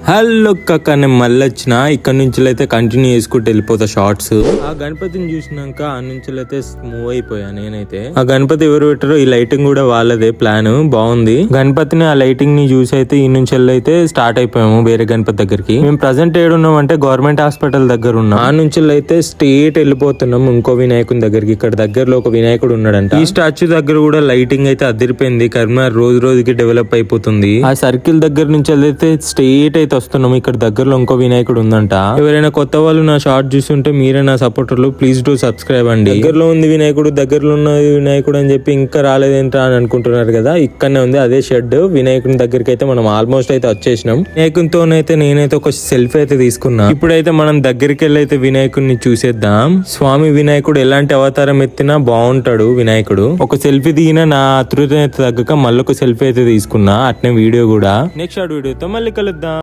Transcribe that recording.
Hello కక్క, నేను మళ్ళీ వచ్చిన ఇక్కడ నుంచి అయితే కంటిన్యూ చేసుకుంటూ వెళ్ళిపోతా షార్ట్స్. ఆ గణపతిని చూసినాక ఆ నుంచి అయితే మూవ్ అయిపోయా నేనైతే. ఆ గణపతి ఎవరు పెట్టారో ఈ లైటింగ్ కూడా వాళ్ళదే ప్లాన్ బాగుంది. గణపతిని ఆ లైటింగ్ ని చూసి అయితే ఈ నుంచి అయితే స్టార్ట్ అయిపోయాము వేరే గణపతి దగ్గరికి. మేము ప్రజెంట్ ఏడున్నాం అంటే గవర్నమెంట్ హాస్పిటల్ దగ్గర ఉన్నాం. ఆ నుంచి అయితే స్ట్రేట్ వెళ్ళిపోతున్నాం ఇంకో వినాయకుని దగ్గరికి. ఇక్కడ దగ్గరలో ఒక వినాయకుడు ఉన్నాడంట. ఈ స్టాచ్యూ దగ్గర కూడా లైటింగ్ అయితే అదిరిపోయింది. కరీంనగర్ రోజు రోజుకి డెవలప్ అయిపోతుంది. ఆ సర్కిల్ దగ్గర నుంచి అయితే స్ట్రేట్ అయితే వస్తున్నాం. ఇక్కడ దగ్గరలో ఇంకో వినాయకుడు ఉందంట. ఎవరైనా కొత్త వాళ్ళు నా షార్ట్ చూస్తుంటే మీరే నా సపోర్టర్లు, ప్లీజ్ డూ సబ్స్క్రైబ్ అండి. దగ్గరలో ఉంది వినాయకుడు, దగ్గరలో ఉన్న వినాయకుడు అని చెప్పి ఇంకా రాలేదేంటా అని అనుకుంటున్నారు కదా, ఇక్కడనే ఉంది అదే షెడ్. వినాయకుని దగ్గరికి అయితే మనం ఆల్మోస్ట్ అయితే వచ్చేసినాం. వినాయకునితోనైతే నేనైతే ఒక సెల్ఫీ అయితే తీసుకున్నా. ఇప్పుడైతే మనం దగ్గరికి వెళ్ళి అయితే వినాయకుడిని చూసేద్దాం. స్వామి వినాయకుడు ఎలాంటి అవతారం ఎత్తినా బాగుంటాడు వినాయకుడు. ఒక సెల్ఫీ దిగిన నా ఆతృత అయితే తగ్గక మళ్ళీ ఒక సెల్ఫీ అయితే తీసుకున్నా. అట్నే వీడియో కూడా. నెక్స్ట్ వీడియోతో మళ్ళీ కలుద్దాం.